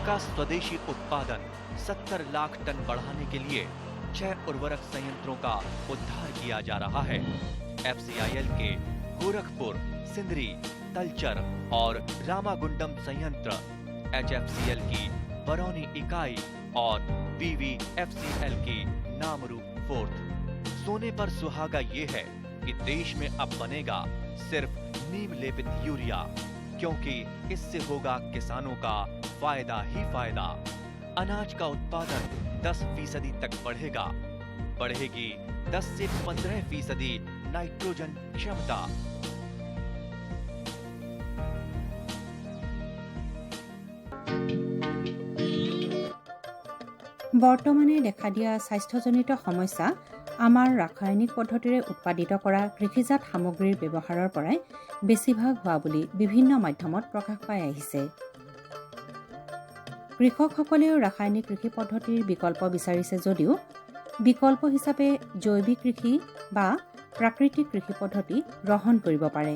का स्वदेशी उत्पादन 70 लाख टन बढ़ाने के लिए 6 उर्वरक संयंत्रों का उद्धार किया जा रहा है। FCIL के गोरखपुर, सिंदरी, तलचर और रामागुंडम संयंत्र, HFCL की बरौनी इकाई और BVFCL की नामरू फोर्थ। सोने पर सुहागा ये है कि देश में अब बनेगा सिर्फ नीम लेपित यूरिया, क्योंकि इससे होगा किसानों का फायदा ही फायदा। अनाज का उत्पादन 10% तक बढ़ेगा। बढ़ेगी 10 से 15% नाइट्रोजन क्षमता। বৰ্তমানে দেখা দিয়া স্বাস্থ্যজনিত সমস্যা আমাৰ ৰাসায়নিক পদ্ধতিৰে উৎপাদিত কৰা কৃষিজাত সামগ্ৰীৰ ব্যৱহাৰৰ পৰাই বেছিভাগ হোৱা বুলি বিভিন্ন মাধ্যমত প্ৰকাশ পাই আহিছে। কৃষকসকলেও ৰাসায়নিক কৃষি পদ্ধতিৰ বিকল্প বিচাৰিছে যদিও বিকল্প হিচাপে জৈৱিক কৃষি বা প্ৰাকৃতিক কৃষি পদ্ধতি গ্ৰহণ কৰিব পাৰে।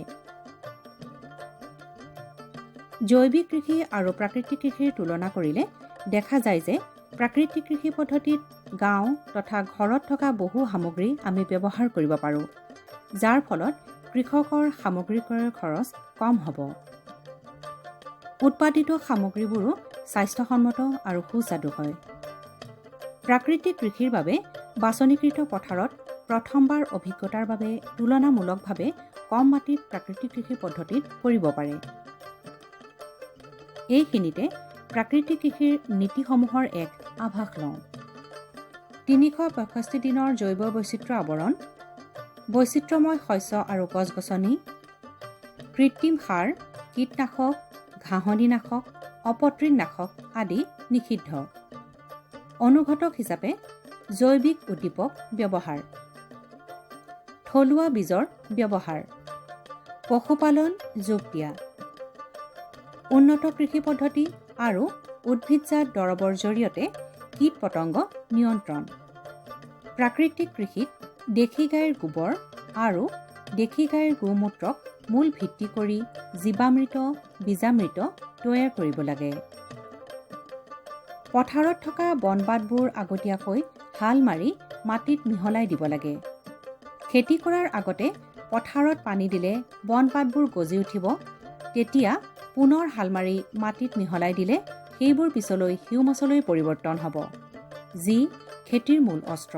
জৈৱিক কৃষি আৰু প্ৰাকৃতিক কৃষিৰ তুলনা কৰিলে দেখা যায় যে প্ৰাকৃতিক কৃষি পদ্ধতিত গাঁও তথা ঘৰত থকা বহু সামগ্ৰী আমি ব্যৱহাৰ কৰিব পাৰোঁ, যাৰ ফলত কৃষকৰ সামগ্ৰী ক্ৰয়ৰ খৰচ কম হ'ব। উৎপাদিত সামগ্ৰীবোৰো স্বাস্থ্যসন্মত আৰু সুস্বাদু হয়। প্ৰাকৃতিক কৃষিৰ বাবে বাছনিকৃত পথাৰত প্ৰথমবাৰ অভিজ্ঞতাৰ বাবে তুলনামূলকভাৱে কম মাটিত প্ৰাকৃতিক কৃষি পদ্ধতিত কৰিব পাৰে। এইখিনিতে প্ৰাকৃতিক কৃষিৰ নীতিসমূহৰ এক আভাস লওঁ। 365 দিনৰ জৈৱ বৈচিত্ৰ্য আৱৰণ, বৈচিত্ৰ্যময় শস্য আৰু গছ-গছনি, কৃত্ৰিম সাৰ, কীটনাশক, ঘাঁহনিনাশক, অপতৃণনাশক আদি নিষিদ্ধ। অনুঘটক হিচাপে জৈৱিক উদ্দীপক ব্যৱহাৰ, থলুৱা বীজৰ ব্যৱহাৰ, পশুপালন যোগ দিয়া, উন্নত কৃষি পদ্ধতি আৰু উদ্ভিদজাত দৰৱৰ জৰিয়তে কীট পতংগ নিয়ন্ত্ৰণ। প্ৰাকৃতিক কৃষিত দেশী গাইৰ গোবৰ আৰু দেশী গাইৰ গোমূত্ৰক মূল ভিত্তি কৰি জীৱামৃত, বীজামৃত তৈয়াৰ কৰিব লাগে। পথাৰত থকা বনবাদবোৰ আগতীয়াকৈ হাল মাৰি মাটিত মিহলাই দিব লাগে। খেতি কৰাৰ আগতে পথাৰত পানী দিলে বনপাতবোৰ গজি উঠিব, তেতিয়া পুনৰ হাল মাৰি মাটিত মিহলাই দিলে সেইবোৰ পিছলৈ হিউমাছলৈ পৰিৱৰ্তন হ'ব, যি খেতিৰ মূল অস্ত্ৰ।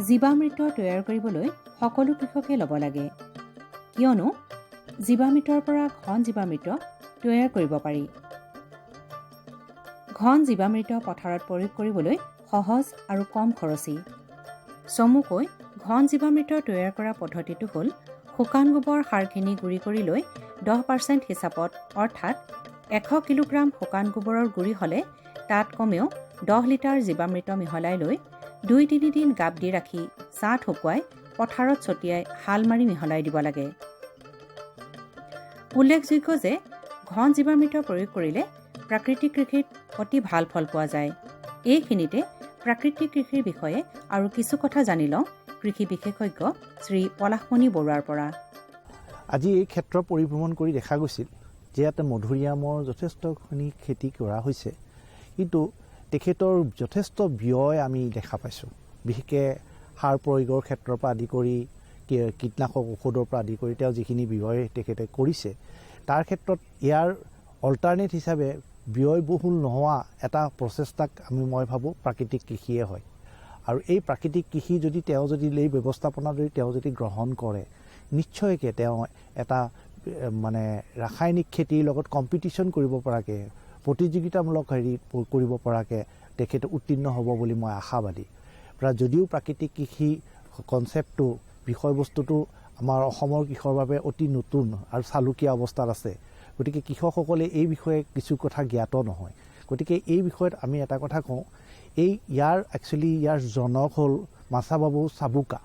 জীৱামৃত তৈয়াৰ কৰিবলৈ সকলো কৃষকে ল'ব লাগে, কিয়নো জীৱামৃতৰ পৰা ঘন জীৱামৃত তৈয়াৰ কৰিব পাৰি। ঘন জীৱামৃত পথাৰত প্ৰয়োগ কৰিবলৈ সহজ আৰু কম খৰচী। চমুকৈ ঘন জীৱামৃত তৈয়াৰ কৰা পদ্ধতিটো হ'ল শুকান গোবৰ সাৰখিনি গুড়ি কৰি লৈ 10% হিচাপত, অৰ্থাৎ 100 কিলোগ্ৰাম শুকান গোবৰৰ গুড়ি হ'লে তাত কমেও 10 লিটাৰ জীৱামৃত মিহলাই লৈ 2-3 দিন গাপ দি ৰাখি ছাঁ শুকুৱাই পথাৰত ছটিয়াই হাল মাৰি মিহলাই দিব লাগে। উল্লেখযোগ্য যে ঘন জীৱামৃত প্ৰয়োগ কৰিলে প্ৰাকৃতিক কৃষিত অতি ভাল ফল পোৱা যায়। এইখিনিতে প্ৰাকৃতিক কৃষিৰ বিষয়ে আৰু কিছু কথা জানি লওঁ কৃষি বিশেষজ্ঞ শ্ৰী পলাশমণি বৰুৱাৰ পৰা। আজি এই ক্ষেত্ৰ পৰিভ্ৰমণ কৰি দেখা গৈছিল যে ইয়াতে মধুৰিআমৰ যথেষ্টখিনি খেতি কৰা হৈছে, কিন্তু তেখেতৰ যথেষ্ট ব্যয় আমি দেখা পাইছোঁ। বিশেষকৈ সাৰ প্ৰয়োগৰ ক্ষেত্ৰৰ পৰা আদি কৰি কীটনাশক ঔষধৰ পৰা আদি কৰি তেওঁ যিখিনি ব্যয় তেখেতে কৰিছে, তাৰ ক্ষেত্ৰত ইয়াৰ অল্টাৰনেট হিচাপে ব্যয়বহুল নোহোৱা এটা প্ৰচেষ্টাক মই ভাবোঁ প্ৰাকৃতিক কৃষিয়ে হয়। আৰু এই প্ৰাকৃতিক কৃষি যদি তেওঁ যদি এই ব্যৱস্থাপনা যদি তেওঁ যদি গ্ৰহণ কৰে, নিশ্চয়কৈ তেওঁ এটা মানে ৰাসায়নিক খেতিৰ লগত কম্পিটিশ্যন কৰিব পৰাকৈ, প্ৰতিযোগিতামূলক কৰিব পৰাকৈ তেখেতে উত্তীৰ্ণ হ'ব বুলি মই আশাবাদী। যদিও প্ৰাকৃতিক কৃষি কনচেপ্টটো, বিষয়বস্তুটো আমাৰ অসমৰ কৃষকৰ বাবে অতি নতুন আৰু চালুকীয়া অৱস্থাত আছে, গতিকে কৃষকসকলে এই বিষয়ে কিছু কথা জ্ঞাত নহয়। গতিকে এই বিষয়ত আমি এটা কথা কওঁ, ইয়াৰ জনক হ'ল মাছাবাবু চাবুকা,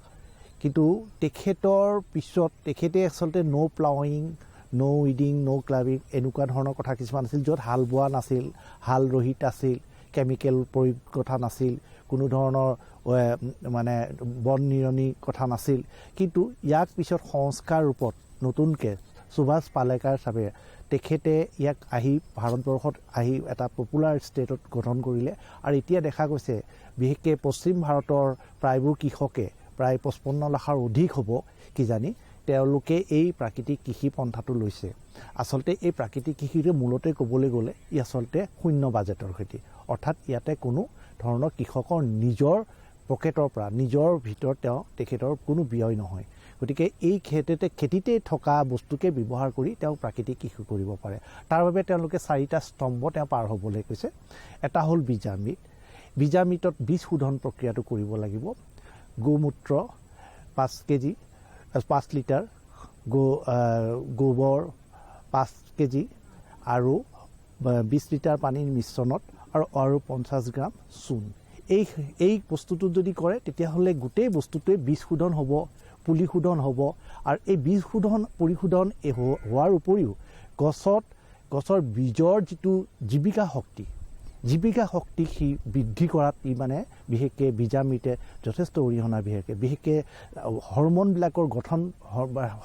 কিন্তু তেখেতৰ পিছত তেখেতে আচলতে ন' প্লাৱিং, ন' উইডিং, ন' ক্লাবিং এনেকুৱা ধৰণৰ কথা কিছুমান আছিল, য'ত হাল বোৱা নাছিল, হাল ৰহিত আছিল, কেমিকেল প্ৰয়োগ কথা নাছিল, কোনো ধৰণৰ মানে বন নিৰণি কথা নাছিল। কিন্তু ইয়াক পিছত সংস্কাৰ ৰূপত নতুনকৈ সুভাষ পালেকাৰ চাবে তেখেতে ইয়াক আহি ভাৰতবৰ্ষত আহি এটা পপুলাৰ ষ্টেটত গঠন কৰিলে আৰু এতিয়া দেখা গৈছে বিশেষকৈ পশ্চিম ভাৰতৰ প্ৰায়বোৰ কৃষকে প্ৰায় 55 লাখৰ অধিক হ'ব কিজানি তেওঁলোকে এই প্ৰাকৃতিক কৃষি পন্থাটো লৈছে। আচলতে এই প্ৰাকৃতিক কৃষিটো মূলতে ক'বলৈ গ'লে ই আচলতে শূন্য বাজেটৰ খেতি, অৰ্থাৎ ইয়াতে কোনো ধৰণৰ কৃষকৰ নিজৰ পকেটৰ পৰা নিজৰ ভিতৰত তেখেতৰ কোনো ব্যয় নহয়। গতিকে এই খেতিতে থকা বস্তুকে ব্যৱহাৰ কৰি তেওঁ প্ৰাকৃতিক কৃষি কৰিব পাৰে। তাৰ বাবে তেওঁলোকে 4টা স্তম্ভ পাৰ হ'বলৈ কৈছে। এটা হ'ল বীজামৃত। বীজামৃতত বীজ শোধন প্ৰক্ৰিয়াটো কৰিব লাগিব। গোমূত্ৰ 5 কেজি 5 লিটাৰ, গোবৰ 5 কেজি আৰু 20 লিটাৰ পানীৰ মিশ্ৰণত আৰু 50 গ্ৰাম চূণ। এই বস্তুটো যদি কৰে তেতিয়াহ'লে গোটেই বস্তুটোৱে বীজ শোধন হ'ব, পুলি শোধন হ'ব আৰু এই বীজ শোধন পৰিশোধন হোৱাৰ উপৰিও গছৰ বীজৰ যিটো জীৱিকা শক্তি সি বৃদ্ধি কৰাত ই মানে বিশেষকৈ বীজামৃতে যথেষ্ট অৰিহণা বিশেষকৈ হৰমনবিলাকৰ গঠন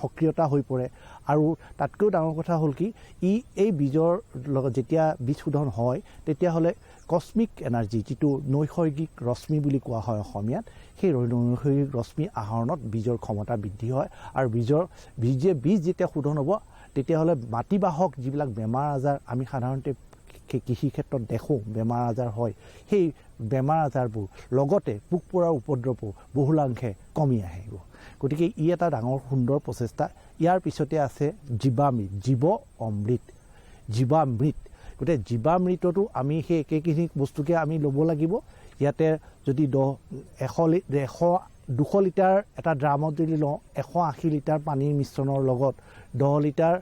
সক্ৰিয়তা হৈ পৰে। আৰু তাতকৈও ডাঙৰ কথা হ'ল কি এই বীজৰ লগত যেতিয়া বীজ শোধন হয় তেতিয়াহ'লে কস্মিক এনাৰ্জি যিটো নৈসৰ্গিক ৰশ্মি বুলি কোৱা হয় অসমীয়াত, সেই নৈসৰ্গিক ৰশ্মি আহৰণত বীজৰ ক্ষমতা বৃদ্ধি হয় আৰু বীজ যেতিয়া শোধন হ'ব তেতিয়াহ'লে মাটিবাহক যিবিলাক বেমাৰ আজাৰ আমি সাধাৰণতে কৃষি ক্ষেত্ৰত দেখোঁ বেমাৰ আজাৰ হয়, সেই বেমাৰ আজাৰবোৰ লগতে পোক পৰাৰ উপদ্ৰৱো বহুলাংশে কমি আহিব। গতিকে ই এটা ডাঙৰ সুন্দৰ প্ৰচেষ্টা। ইয়াৰ পিছতে আছে জীৱামৃত। গতিকে জীৱামৃততো আমি সেই একেখিনি বস্তুকে আমি ল'ব লাগিব। ইয়াতে যদি 200 লিটাৰ এটা ড্ৰামত যদি লওঁ 180 লিটাৰ পানীৰ মিশ্ৰণৰ লগত 10 লিটাৰ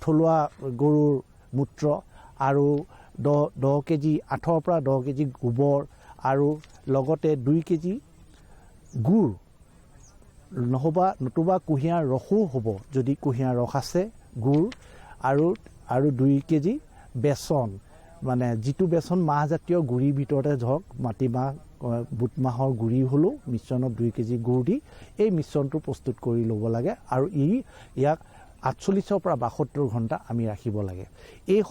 থলুৱা গৰুৰ মূত্ৰ আৰু 10 কেজি 8 পৰা 10 কেজি গোবৰ আৰু লগতে 2 কেজি গুড় নতুবা কুঁহিয়াৰ ৰসো হ'ব যদি কুঁহিয়াৰ ৰস আছে, গুড় আৰু 2 কেজি বেচন, মানে যিটো বেচন মাহজাতীয় গুড়িৰ ভিতৰতে ধৰক মাটিমাহ বুট মাহৰ গুড়ি হ'লেও মিশ্ৰণত 2 কেজি গুড় দি এই মিশ্ৰণটো প্ৰস্তুত কৰি ল'ব লাগে আৰু ইয়াক 48 পৰা 72 ঘণ্টা আমি ৰাখিব লাগে। এই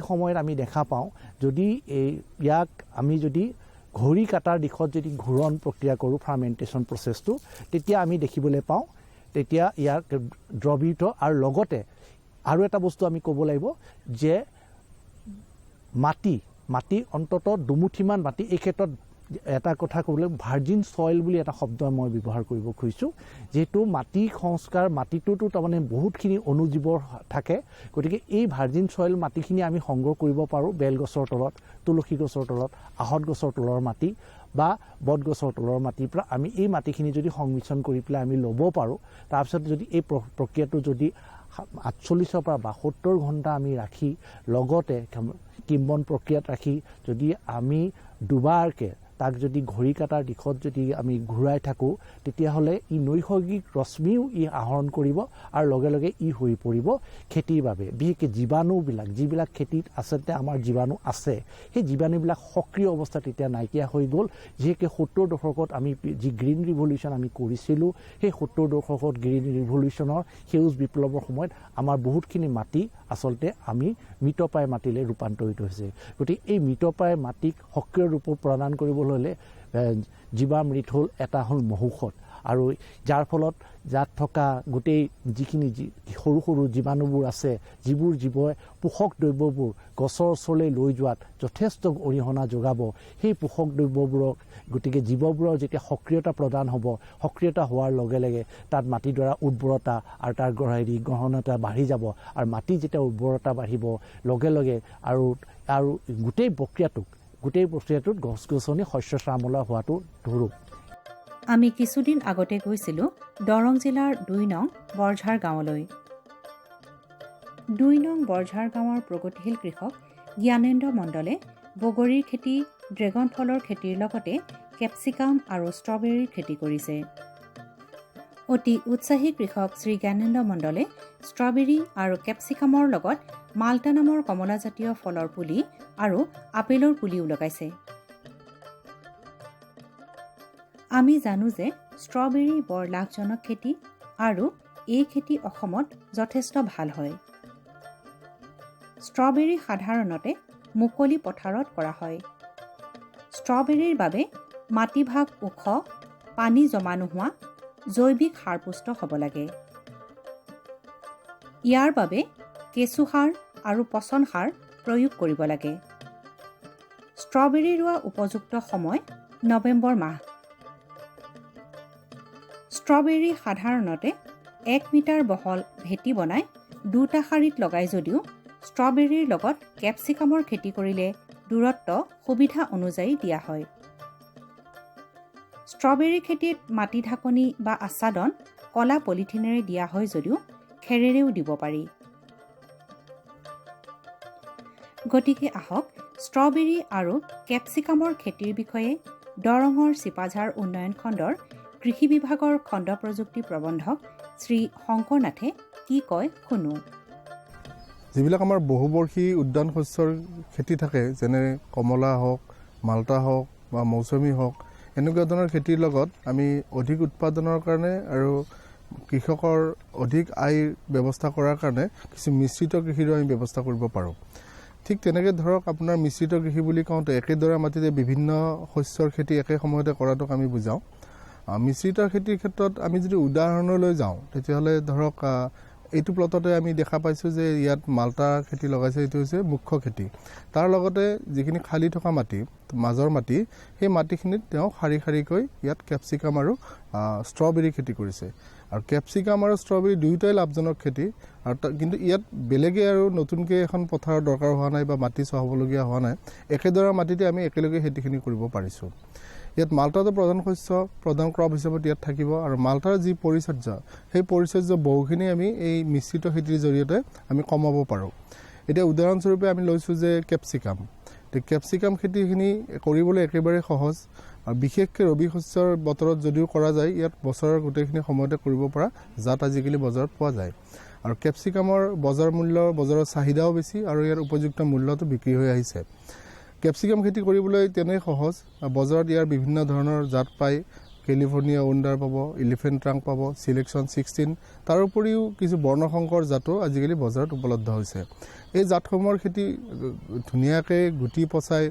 সময়ত আমি দেখা পাওঁ যদি ইয়াক আমি যদি ঘড়ী কাটাৰ দিশত যদি ঘূৰণ প্ৰক্ৰিয়া কৰোঁ ফাৰ্মেণ্টেশ্যন প্ৰচেছটো, তেতিয়া আমি দেখিবলৈ পাওঁ তেতিয়া ইয়াক দ্ৰৱীভূত আৰু লগতে আৰু এটা বস্তু আমি ক'ব লাগিব যে মাটি অন্ততঃ দুমুঠিমান মাটি, এই ক্ষেত্ৰত এটা কথা ক'বলৈ ভাৰ্জিন ছইল বুলি এটা শব্দ মই ব্যৱহাৰ কৰিব খুজিছোঁ। যিহেতু মাটি সংস্কাৰ মাটিটোতো তাৰমানে বহুতখিনি অনুজীৱৰ থাকে, গতিকে এই ভাৰ্জিন ছইল মাটিখিনি আমি সংগ্ৰহ কৰিব পাৰোঁ বেলগছৰ তলত, তুলসী গছৰ তলত, আহঁত গছৰ তলৰ মাটি বা বটগছৰ তলৰ মাটিৰ পৰা আমি এই মাটিখিনি যদি সংমিশ্ৰণ কৰি পেলাই আমি ল'ব পাৰোঁ, তাৰপিছত যদি এই প্ৰক্ৰিয়াটো যদি 48 পৰা 72 ঘণ্টা আমি ৰাখি লগতে কিম্বন প্ৰক্ৰিয়াত ৰাখি যদি আমি দুবাৰকৈ তাক যদি ঘড়ী কাটাৰ দিশত যদি আমি ঘূৰাই থাকোঁ তেতিয়াহ'লে ই নৈসৰ্গিক ৰশ্মিও আহৰণ কৰিব আৰু লগে লগে হৈ পৰিব খেতিৰ বাবে। বিশেষকৈ যিবিলাক খেতিত আচলতে আমাৰ জীৱাণু আছে সেই জীৱাণুবিলাক সক্ৰিয় অৱস্থাত এতিয়া নাইকিয়া হৈ গ'ল। যিহেতু 70 দশকত আমি যি গ্ৰীণ ৰিভলিউশ্যন আমি কৰিছিলোঁ, সেই 70 দশকত গ্ৰীণ ৰিভলিউশ্যনৰ সেউজ বিপ্লৱৰ সময়ত আমাৰ বহুতখিনি মাটি আচলতে আমি মৃতপ্ৰায় মাটিলৈ ৰূপান্তৰিত হৈছে। গতিকে এই মৃতপ্ৰায় মাটিক সক্ৰিয় ৰূপত প্ৰদান কৰিবলৈ হ'লে জীৱামৃত এটা হ'ল মহৌষধ আৰু যাৰ ফলত যাত থকা গোটেই যিখিনি সৰু সৰু জীৱাণুবোৰ আছে, যিবোৰ জীৱই পোষক দ্ৰব্যবোৰ গছৰ ওচৰলৈ লৈ যোৱাত যথেষ্ট অৰিহণা যোগাব, সেই পোষক দ্ৰব্যবোৰক গতিকে জীৱবোৰৰ যেতিয়া সক্ৰিয়তা প্ৰদান হ'ব, সক্ৰিয়তা হোৱাৰ লগে লগে তাত মাটিডৰা উৰ্বৰতা আৰু তাৰ গ্ৰহণতা বাঢ়ি যাব আৰু মাটি যেতিয়া উৰ্বৰতা বাঢ়িব লগে লগে আৰু গোটেই প্ৰক্ৰিয়াটোত গছ গছনি শস্য শ্যামলা হোৱাটো ধৰোঁ। আমি কিছুদিন আগতে গৈছিলোঁ দৰং জিলাৰ 2 নং বৰঝাৰ গাঁৱলৈ। 2 নং বৰঝাৰ গাঁৱৰ প্ৰগতিশীল কৃষক জ্ঞানেন্দ্ৰ মণ্ডলে বগৰীৰ খেতি, ড্ৰেগন ফলৰ খেতিৰ লগতে কেপচিকাম আৰু ষ্ট্ৰবেৰীৰ খেতি কৰিছে। অতি উৎসাহী কৃষক শ্ৰী জ্ঞানেন্দ্ৰ মণ্ডলে ষ্ট্ৰবেৰী আৰু কেপচিকামৰ লগত মাল্টা নামৰ কমলাজাতীয় ফলৰ পুলি আৰু আপেলৰ পুলিও লগাইছে। আমি জানো যে ষ্ট্ৰবেৰী বৰ লাভজনক খেতি আৰু এই খেতি অসমত যথেষ্ট ভাল হয়। ষ্ট্ৰবেৰী সাধাৰণতে মুকলি পথাৰত কৰা হয়। ষ্ট্ৰবেৰীৰ বাবে মাটিভাগ ওখ, পানী জমা নোহোৱা, জৈৱিক সাৰপুষ্ট হ'ব লাগে। ইয়াৰ বাবে কেঁচু সাৰ আৰু পচন সাৰ প্ৰয়োগ কৰিব লাগে। ষ্ট্ৰবেৰী ৰোৱা উপযুক্ত সময় নৱেম্বৰ মাহ। ষ্ট্ৰবেৰী সাধাৰণতে 1 মিটাৰ বহল ভেটি বনাই 2টা শাৰীত লগাই যদিও ষ্ট্ৰবেৰীৰ লগত কেপচিকামৰ খেতি কৰিলে দূৰত্ব সুবিধা অনুযায়ী দিয়া হয়। ষ্ট্ৰবেৰী খেতিত মাটি ঢাকনি বা আচ্ছাদন কলা পলিথিনেৰে দিয়া হয় যদিও খেৰেৰেও দিব পাৰি। গতিকে আহক ষ্ট্ৰবেৰী আৰু কেপচিকামৰ খেতিৰ বিষয়ে দৰঙৰ চিপাঝাৰ উন্নয়ন খণ্ডৰ কৃষি বিভাগৰ খণ্ড প্ৰযুক্তি প্ৰবন্ধক শ্ৰী শংকৰ নাথে কি কয় শুনো। যিবিলাক আমাৰ বহুবৰ্ষী উদ্যান শস্যৰ খেতি থাকে, যেনে কমলা হওক, মাল্টা হওক বা মৌচুমী হওক, এনেকুৱা ধৰণৰ খেতিৰ লগত আমি অধিক উৎপাদনৰ কাৰণে আৰু কৃষকৰ অধিক আয় ব্যৱস্থা কৰাৰ কাৰণে কিছু মিশ্ৰিত কৃষিৰো আমি ব্যৱস্থা কৰিব পাৰোঁ। ঠিক তেনেকৈ ধৰক আপোনাৰ মিশ্ৰিত কৃষি বুলি কওঁতে একেদৰে মাটিতে বিভিন্ন শস্যৰ খেতি একে সময়তে কৰাটোক আমি বুজাওঁ। মিশ্ৰিত খেতিৰ ক্ষেত্ৰত আমি যদি উদাহৰণলৈ যাওঁ, তেতিয়াহ'লে ধৰক এইটো প্লটতে আমি দেখা পাইছোঁ যে ইয়াত মাল্টা খেতি লগাইছে, এইটো হৈছে মুখ্য খেতি। তাৰ লগতে যিখিনি খালী থকা মাটি, মাজৰ মাটি, সেই মাটিখিনিত তেওঁ শাৰী শাৰীকৈ ইয়াত কেপচিকাম আৰু ষ্ট্ৰবেৰী খেতি কৰিছে। আৰু কেপচিকাম আৰু ষ্ট্ৰবেৰী দুয়োটাই লাভজনক খেতি, আৰু কিন্তু ইয়াত বেলেগে আৰু নতুনকৈ এখন পথাৰৰ দৰকাৰ হোৱা নাই বা মাটি চহাবলগীয়া হোৱা নাই। একেদৰে মাটিতে আমি একেলগে খেতিখিনি কৰিব পাৰিছোঁ। ইয়াত মাল্টাটো প্ৰধান শস্য, প্ৰধান ক্ৰপ হিচাপত ইয়াত থাকিব, আৰু মাল্টাৰ যি পৰিচৰ্যা, সেই পৰিচৰ্যা বহুখিনি আমি এই মিশ্ৰিত খেতিৰ জৰিয়তে আমি কমাব পাৰোঁ। এতিয়া উদাহৰণস্বৰূপে আমি লৈছোঁ যে কেপচিকাম। কেপচিকাম খেতিখিনি কৰিবলৈ একেবাৰে সহজ, আৰু বিশেষকৈ ৰবি শস্যৰ বতৰত যদিও কৰা যায়, ইয়াত বছৰৰ গোটেইখিনি সময়তে কৰিব পৰা জাত আজিকালি বজাৰত পোৱা যায়। আৰু কেপচিকামৰ বজাৰৰ চাহিদাও বেছি, আৰু ইয়াৰ উপযুক্ত মূল্যটো বিক্ৰী হৈ আহিছে। কেপচিকাম খেতি কৰিবলৈ তেনেই সহজ, বজাৰত ইয়াৰ বিভিন্ন ধৰণৰ জাত পায়। কেলিফৰ্ণিয়া উণ্ডাৰ পাব, এলিফেণ্ট ট্ৰাংক পাব, চিলেকশ্যন 16, তাৰ উপৰিও কিছু বৰ্ণসংকৰ জাতো আজিকালি বজাৰত উপলব্ধ হৈছে। এই জাতসমূহৰ খেতি ধুনীয়াকৈ গুটি পচাই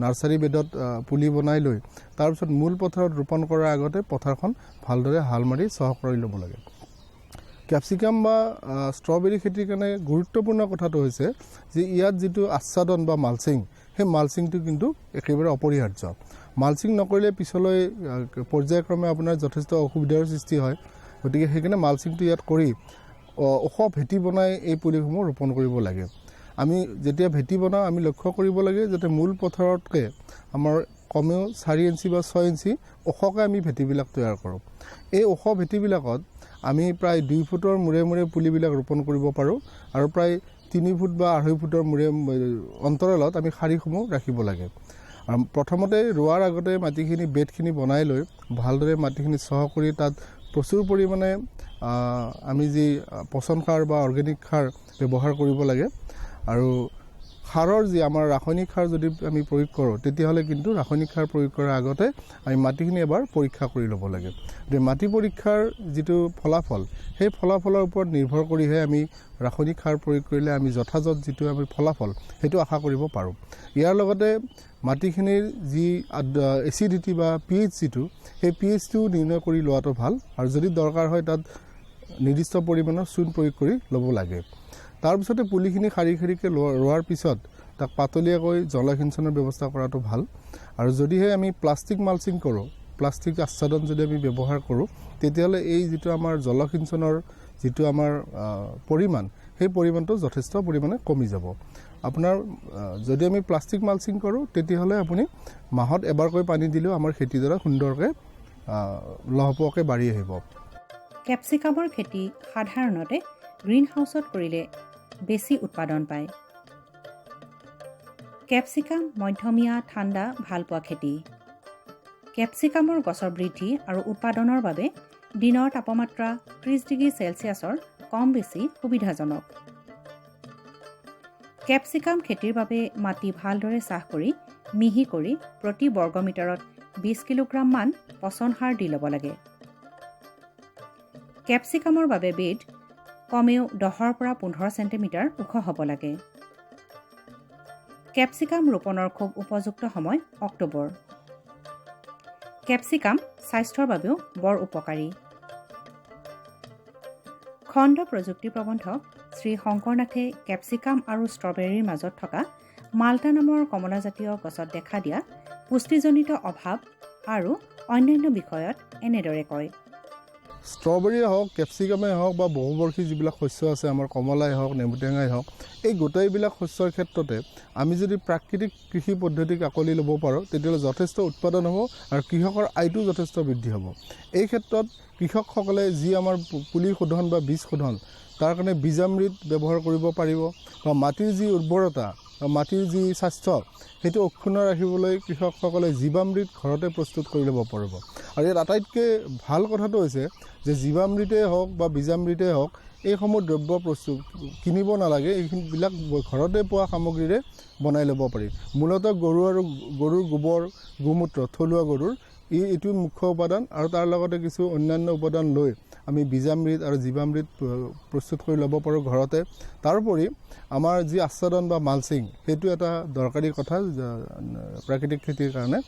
নাৰ্চাৰী বেডত পুলি বনাই লৈ তাৰপিছত মূল পথাৰত ৰোপণ কৰাৰ আগতে পথাৰখন ভালদৰে হাল মাৰি চহ কৰি ল'ব লাগে। কেপচিকাম বা ষ্ট্ৰবেৰী খেতিৰ কাৰণে গুৰুত্বপূৰ্ণ কথাটো হৈছে যে ইয়াত যিটো আচ্ছাদন বা মালচিং, সেই মালচিংটো কিন্তু একেবাৰে অপৰিহাৰ্য। মালচিং নকৰিলে পিছলৈ পৰ্যায়ক্ৰমে আপোনাৰ যথেষ্ট অসুবিধাৰ সৃষ্টি হয়। গতিকে সেইকাৰণে মালচিংটো ইয়াত কৰি ওখ ভেটি বনাই এই পুলিসমূহ ৰোপণ কৰিব লাগে। আমি যেতিয়া ভেটি বনাওঁ, আমি লক্ষ্য কৰিব লাগে যাতে মূল পথাৰতকৈ আমাৰ কমেও 4 ইঞ্চি বা 6 ইঞ্চি ওখকৈ আমি ভেটিবিলাক তৈয়াৰ কৰোঁ। এই ওখ ভেটিবিলাকত আমি প্ৰায় 2 ফুটৰ মূৰে মূৰে পুলিবিলাক ৰোপণ কৰিব পাৰোঁ, আৰু প্ৰায় 3 ফুট বা 2.5 ফুটৰ অন্তৰালত আমি শাৰীসমূহ ৰাখিব লাগে। আৰু প্ৰথমতে ৰোৱাৰ আগতে মাটিখিনি বেডখিনি বনাই লৈ ভালদৰে মাটিখিনি চহ কৰি তাত প্ৰচুৰ পৰিমাণে আমি যি পচন সাৰ বা অৰ্গেনিক সাৰ ব্যৱহাৰ কৰিব লাগে। আৰু সাৰৰ যি আমাৰ ৰাসায়নিক সাৰ যদি আমি প্ৰয়োগ কৰোঁ, তেতিয়াহ'লে কিন্তু ৰাসায়নিক সাৰ প্ৰয়োগ কৰাৰ আগতে আমি মাটিখিনি এবাৰ পৰীক্ষা কৰি ল'ব লাগে। গতিকে মাটি পৰীক্ষাৰ যিটো ফলাফল, সেই ফলাফলৰ ওপৰত নিৰ্ভৰ কৰিহে আমি ৰাসায়নিক সাৰ প্ৰয়োগ কৰিলে আমি যথাযথ যিটো আমি ফলাফল, সেইটো আশা কৰিব পাৰোঁ। ইয়াৰ লগতে মাটিখিনিৰ যি এচিডিটি বা pH যিটো, সেই pHটো নিৰ্ণয় কৰি লোৱাটো ভাল, আৰু যদি দৰকাৰ হয় তাত নিৰ্দিষ্ট পৰিমাণৰ চূণ প্ৰয়োগ কৰি ল'ব লাগে। তাৰপিছতে পুলিখিনি শাৰী শাৰীকৈ ৰোৱাৰ পিছত তাক পাতলীয়াকৈ জলসিঞ্চনৰ ব্যৱস্থা কৰাটো ভাল। আৰু যদিহে আমি প্লাষ্টিক মালচিং কৰোঁ, প্লাষ্টিক আচ্ছাদন যদি আমি ব্যৱহাৰ কৰোঁ, তেতিয়াহ'লে এই যিটো আমাৰ জলসিঞ্চনৰ যিটো আমাৰ পৰিমাণ, সেই পৰিমাণটো যথেষ্ট পৰিমাণে কমি যাব। আপোনাৰ যদি আমি প্লাষ্টিক মালচিং কৰোঁ, তেতিয়াহ'লে আপুনি মাহত এবাৰকৈ পানী দিলেও আমাৰ খেতিডৰা সুন্দৰকৈ লহপহকৈ বাঢ়ি আহিব। কেপচিকামৰ খেতি সাধাৰণতে গ্ৰীণ হাউচত কৰিলে বেছি উৎপাদন পায়। কেপচিকাম মধ্যমীয়া ঠাণ্ডা ভালপোৱা খেতি। কেপচিকামৰ গছৰ বৃদ্ধি আৰু উৎপাদনৰ বাবে দিনৰ তাপমাত্ৰা 30 ডিগ্ৰী চেলছিয়াছৰ কম বেছি সুবিধাজনক। কেপচিকাম খেতিৰ বাবে মাটি ভালদৰে চাহ কৰি মিহি কৰি প্ৰতি বৰ্গমিটাৰত 20 কিলোগ্ৰামমান পচন সাৰ দি ল'ব লাগে। কেপচিকামৰ বাবে বেড কমেও 10 পৰা 15 চেণ্টিমিটাৰ ওখ হ'ব লাগে। কেপচিকাম ৰোপণৰ খুব উপযুক্ত সময় অক্টোবৰ। কেপচিকাম স্বাস্থ্যৰ বাবেও বৰ উপকাৰী। খণ্ড প্ৰযুক্তি প্ৰবন্ধক শ্ৰী শংকৰনাথে কেপচিকাম আৰু ষ্ট্ৰবেৰীৰ মাজত থকা মাল্টা নামৰ কমলাজাতীয় গছত দেখা দিয়া পুষ্টিজনিত অভাৱ আৰু অন্যান্য বিষয়ত এনেদৰে কয়। ষ্ট্ৰবেৰীয়ে হওক, কেপচিকামেই হওক বা বহুবৰ্ষী যিবিলাক শস্য আছে, আমাৰ কমলাই হওক, নেমুটেঙাই হওক, এই গোটেইবিলাক শস্যৰ ক্ষেত্ৰতে আমি যদি প্ৰাকৃতিক কৃষি পদ্ধতিক আঁকোৱালি ল'ব পাৰোঁ, তেতিয়াহ'লে যথেষ্ট উৎপাদন হ'ব আৰু কৃষকৰ আয়টো যথেষ্ট বৃদ্ধি হ'ব। এই ক্ষেত্ৰত কৃষকসকলে যি আমাৰ পুলি শোধন বা বীজ শোধন, তাৰ কাৰণে বীজামৃত ব্যৱহাৰ কৰিব পাৰিব বা মাটিৰ যি উৰ্বৰতা বা মাটিৰ যি স্বাস্থ্য, সেইটো অক্ষুণ্ণ ৰাখিবলৈ কৃষকসকলে জীৱামৃত ঘৰতে প্ৰস্তুত কৰি ল'ব পাৰিব। আৰু ইয়াত আটাইতকৈ ভাল কথাটো হৈছে যে জীৱামৃতেই হওক বা বীজামৃতেই হওক, এইসমূহ দ্ৰব্য প্ৰস্তুত কিনিব নালাগে, এইবিলাক ঘৰতে পোৱা সামগ্ৰীৰে বনাই ল'ব পাৰি। মূলতঃ গৰুৰ গোবৰ, গোমূত্ৰ, থলুৱা গৰুৰ এইটো মুখ্য উপাদান আৰু তাৰ লগতে কিছু অন্যান্য উপাদান লৈ আমি বীজামৃত আৰু জীৱামৃত প্ৰস্তুত কৰি ল'ব পাৰোঁ ঘৰতে। তাৰোপৰি আমাৰ যি আচ্ছাদন বা মালচিং, সেইটো এটা দৰকাৰী কথা প্ৰাকৃতিক খেতিৰ কাৰণে।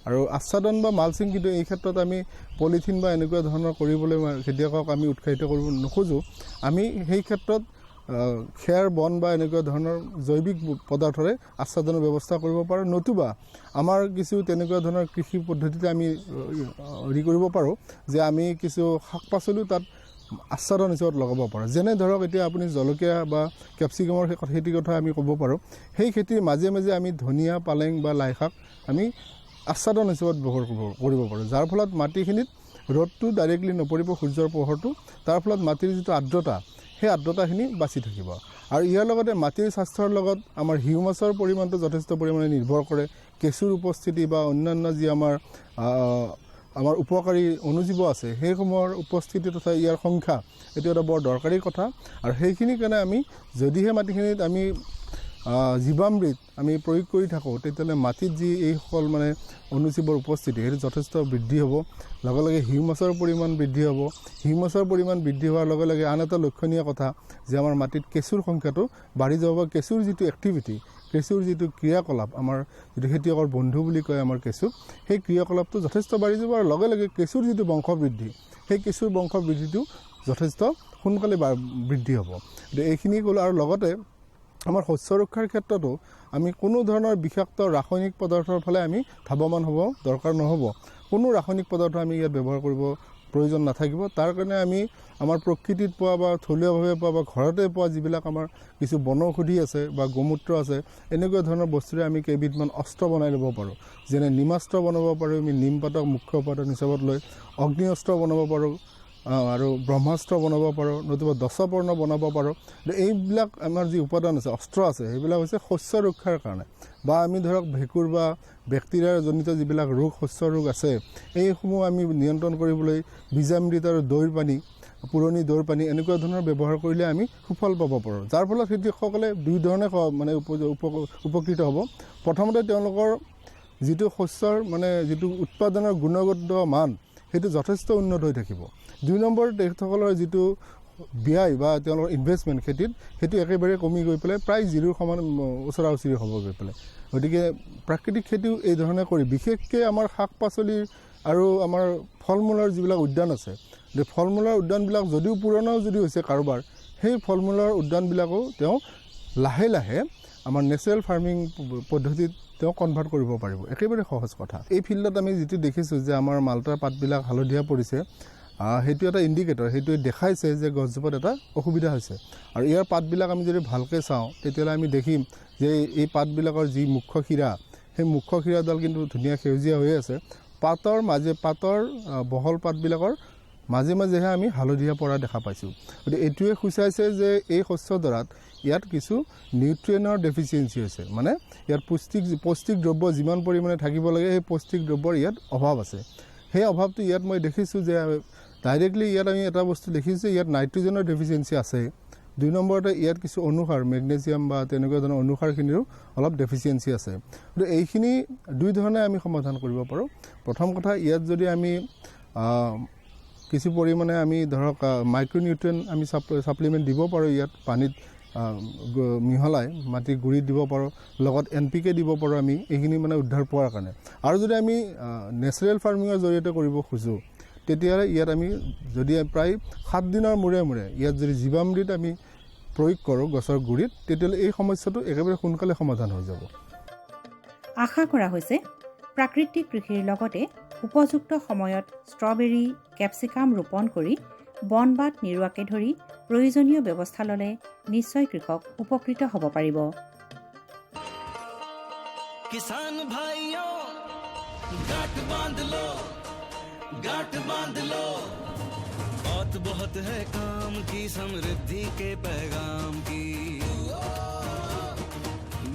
আৰু আচ্ছাদন বা মালচিং কিন্তু এই ক্ষেত্ৰত আমি পলিথিন বা এনেকুৱা ধৰণৰ কৰিবলৈ খেতিয়কক আমি উৎসাহিত কৰিব নোখোজোঁ। আমি সেই ক্ষেত্ৰত খেৰ, বন বা এনেকুৱা ধৰণৰ জৈৱিক পদাৰ্থৰে আচ্ছাদনৰ ব্যৱস্থা কৰিব পাৰোঁ। নতুবা আমাৰ কিছু তেনেকুৱা ধৰণৰ কৃষি পদ্ধতিতে আমি কৰিব পাৰোঁ যে আমি কিছু শাক পাচলিও তাত আচ্ছাদন হিচাপত লগাব পাৰোঁ। যেনে ধৰক এতিয়া আপুনি জলকীয়া বা কেপচিকামৰ খেতিৰ কথা আমি ক'ব পাৰোঁ। সেই খেতিৰ মাজে মাজে আমি ধনিয়া, পালেং বা লাই শাক আমি আচ্ছাদন হিচাপত ব্যৱহাৰ কৰিব পাৰোঁ, যাৰ ফলত মাটিখিনিত ৰ'দটো ডাইৰেক্টলি নপৰিব, সূৰ্যৰ পোহৰটো, তাৰ ফলত মাটিৰ যিটো আৰ্দ্ৰতা, সেই আৰ্দ্ৰতাখিনি বাচি থাকিব। আৰু ইয়াৰ লগতে মাটিৰ স্বাস্থ্যৰ লগত আমাৰ হিউমাছৰ পৰিমাণটো যথেষ্ট পৰিমাণে নিৰ্ভৰ কৰে। কেঁচুৰ উপস্থিতি বা অন্যান্য যি আমাৰ উপকাৰী অণুজীৱ আছে, সেইসমূহৰ উপস্থিতি তথা ইয়াৰ সংখ্যা, এইটো এটা বৰ দৰকাৰী কথা। আৰু সেইখিনিৰ কাৰণে আমি যদিহে মাটিখিনিত আমি জীৱামৃত আমি প্ৰয়োগ কৰি থাকোঁ, তেতিয়াহ'লে মাটিত যি এইসকল মানে অণুজীৱৰ উপস্থিতি, সেইটো যথেষ্ট বৃদ্ধি হ'ব। লগে লগে হিউমাছৰ পৰিমাণ বৃদ্ধি হ'ব। হিউমাছৰ পৰিমাণ বৃদ্ধি হোৱাৰ লগে লগে আন এটা লক্ষণীয় কথা যে আমাৰ মাটিত কেঁচুৰ সংখ্যাটো বাঢ়ি যাব। বা কেঁচুৰ যিটো এক্টিভিটি, কেঁচুৰ যিটো ক্ৰিয়াকলাপ, আমাৰ যিটো খেতিয়কৰ বন্ধু বুলি কয় আমাৰ কেঁচু, সেই ক্ৰিয়াকলাপটো যথেষ্ট বাঢ়ি যাব। আৰু লগে লগে কেঁচুৰ যিটো বংশবৃদ্ধি, সেই কেঁচুৰ বংশবৃদ্ধিটো যথেষ্ট সোনকালে বৃদ্ধি হ'ব। এইখিনি ক'লোঁ। আৰু লগতে আমাৰ শস্য ৰক্ষাৰ ক্ষেত্ৰতো আমি কোনো ধৰণৰ বিষাক্ত ৰাসায়নিক পদাৰ্থৰ ফালে আমি ধাৱমান হ'ব দৰকাৰ নহ'ব। কোনো ৰাসায়নিক পদাৰ্থ আমি ইয়াত ব্যৱহাৰ কৰিব প্ৰয়োজন নাথাকিব। তাৰ কাৰণে আমি আমাৰ প্ৰকৃতিত পোৱা বা থলুৱাভাৱে পোৱা বা ঘৰতে পোৱা যিবিলাক আমাৰ কিছু বনৌষধি আছে বা গোমূত্ৰ আছে, এনেকুৱা ধৰণৰ বস্তুৰে আমি কেইবিধমান অস্ত্ৰ বনাই ল'ব পাৰোঁ। যেনে নিমাস্ত্ৰ বনাব পাৰোঁ, আমি নিম পাতক মুখ্য উপাদান হিচাপত লৈ অগ্নি অস্ত্ৰ বনাব পাৰোঁ আৰু ব্ৰহ্মাস্ত্ৰ বনাব পাৰোঁ, নতুবা দশপৰ্ণ বনাব পাৰোঁ। এইবিলাক আমাৰ যি উপাদান আছে, অস্ত্ৰ আছে, সেইবিলাক হৈছে শস্য ৰক্ষাৰ কাৰণে। বা আমি ধৰক ভেঁকুৰ বা বেক্টেৰিয়াজনিত যিবিলাক ৰোগ, শস্য ৰোগ আছে, এইসমূহ আমি নিয়ন্ত্ৰণ কৰিবলৈ বীজামৃত আৰু দৈৰ পানী, পুৰণি দৈৰ পানী, এনেকুৱা ধৰণৰ ব্যৱহাৰ কৰিলে আমি সুফল পাব পাৰোঁ। যাৰ ফলত খেতিয়কসকলে দুই ধৰণে মানে উপকৃত হ'ব। প্ৰথমতে তেওঁলোকৰ যিটো শস্যৰ মানে যিটো উৎপাদনৰ গুণগত মান, সেইটো যথেষ্ট উন্নত হৈ থাকিব। 2 নম্বৰ, তেখেতসকলৰ যিটো ব্যয় বা তেওঁলোকৰ ইনভেষ্টমেণ্ট খেতিত, সেইটো একেবাৰে কমি গৈ পেলাই প্ৰায় জিৰোৰ সমান ওচৰা ওচৰি হ'ব গৈ পেলাই। গতিকে প্ৰাকৃতিক খেতিও এই ধৰণে কৰি, বিশেষকৈ আমাৰ শাক পাচলিৰ আৰু আমাৰ ফল মূলৰ যিবিলাক উদ্যান আছে, ফল মূলৰ উদ্যানবিলাক যদিও পুৰণাও যদি হৈছে কাৰোবাৰ, সেই ফল মূলৰ উদ্যানবিলাকো তেওঁ লাহে লাহে আমাৰ নেচাৰেল ফাৰ্মিং পদ্ধতিত তেওঁ কনভাৰ্ট কৰিব পাৰিব। একেবাৰে সহজ কথা। এই ফিল্ডত আমি যিটো দেখিছোঁ যে আমাৰ মাল্টাৰ পাতবিলাক হালধীয়া পৰিছে, সেইটো এটা ইণ্ডিকেটৰ, সেইটোৱে দেখাইছে যে গছজোপাত এটা অসুবিধা হৈছে। আৰু ইয়াৰ পাতবিলাক আমি যদি ভালকৈ চাওঁ, তেতিয়াহ'লে আমি দেখিম যে এই পাতবিলাকৰ যি মুখ্য শিৰা, সেই মুখ্য শিৰাডাল কিন্তু ধুনীয়া সেউজীয়া হৈ আছে। পাতৰ বহল পাতবিলাকৰ মাজে মাজেহে আমি হালধীয়া পৰা দেখা পাইছোঁ। গতিকে এইটোৱে সূচাইছে যে এই শস্যডৰাত ইয়াত কিছু নিউট্ৰিয়েনৰ ডেফিচিয়েঞ্চি হৈছে, মানে ইয়াত পৌষ্টিক দ্ৰব্য যিমান পৰিমাণে থাকিব লাগে, সেই পৌষ্টিক দ্ৰব্যৰ ইয়াত অভাৱ আছে। সেই অভাৱটো ইয়াত মই দেখিছোঁ যে ডাইৰেক্টলি ইয়াত আমি এটা বস্তু দেখিছোঁ, ইয়াত নাইট্ৰজেনৰ ডেফিচিয়েঞ্চি আছে। 2 নম্বৰতে ইয়াত কিছু অনুসাৰ, মেগনেছিয়াম বা তেনেকুৱা ধৰণৰ অনুসাৰখিনিৰো অলপ ডেফিচিয়েঞ্চি আছে। গতিকে এইখিনি 2 ধৰণে আমি সমাধান কৰিব পাৰোঁ। প্ৰথম কথা, ইয়াত যদি আমি কিছু পৰিমাণে আমি ধৰক মাইক্ৰ'নিউট্ৰিয়েণ্ট আমি ছাপ্লিমেণ্ট দিব পাৰোঁ ইয়াত পানীত মিহলাই মাটিৰ গুৰিত দিব পাৰোঁ, লগত NPK দিব পাৰোঁ আমি, এইখিনি মানে উদ্ধাৰ পোৱাৰ কাৰণে। আৰু যদি আমি নেচাৰেল ফাৰ্মিঙৰ জৰিয়তে কৰিব খোজোঁ তেতিয়াহ'লে ইয়াত আমি যদি প্ৰায় 7 দিনৰ মূৰে মূৰে ইয়াত যদি জীৱামৃত আমি প্ৰয়োগ কৰোঁ গছৰ গুৰিত, তেতিয়াহ'লে এই সমস্যাটো একেবাৰে সোনকালে সমাধান হৈ যাব। আশা কৰা হৈছে প্ৰাকৃতিক কৃষিৰ লগতে উপযুক্ত সময়ত ষ্ট্ৰবেৰী, কেপচিকাম ৰোপণ কৰি বনবাদ নিৰুৱাকে ধৰি প্ৰয়োজনীয় ব্যৱস্থা ল'লে নিশ্চয় কৃষক উপকৃত হ'ব পাৰিব। किसान भाइयों गांठ बांध लो, गांठ बांध लो, बात बहुत है काम की, समृद्धि के पैगाम की।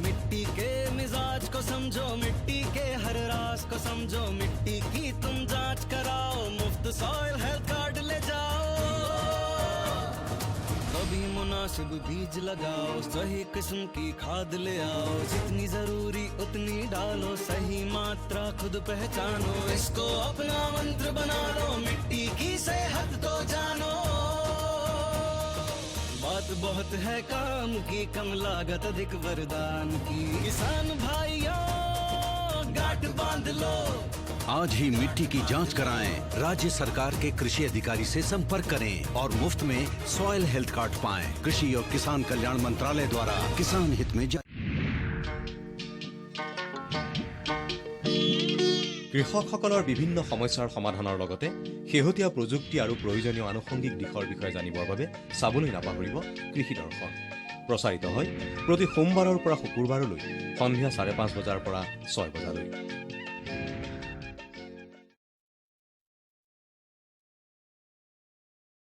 मिट्टी के मिजाज को समझो, मिट्टी के हर राज को समझो, मिट्टी की तुम जांच कराओ, मुफ्त सॉइल हेल्थ कार्ड ले जाओ। कभी मुनासिब बीज लगाओ, सही किस्म की खाद ले आओ, जितनी जरूरी उतनी डालो, सही मात्रा खुद पहचानो, इसको अपना मंत्र बना लो, मिट्टी की सेहत तो जानो। बात बहुत है काम की, कम लागत अधिक वरदान की, किसान भाइयों गांठ बांध लो। आज ही मिट्टी की जांच कराएं, राज्य सरकार के कृषि अधिकारी से संपर्क करें और मुफ्त में सॉइल हेल्थ कार्ड पाएं। कृषि और किसान कल्याण मंत्रालय द्वारा किसान हित में কৃষকসকলৰ বিভিন্ন সমস্যাৰ সমাধানৰ লগতে শেহতীয়া প্ৰযুক্তি আৰু প্ৰয়োজনীয় আনুষংগিক দিশৰ বিষয়ে জানিবৰ বাবে চাবলৈ নাপাহৰিব কৃষি দৰ্শন। প্ৰচাৰিত হয় প্ৰতি সোমবাৰৰ পৰা শুকুৰবাৰলৈ সন্ধিয়া 5:30 বজাৰ পৰা 6 বজালৈ।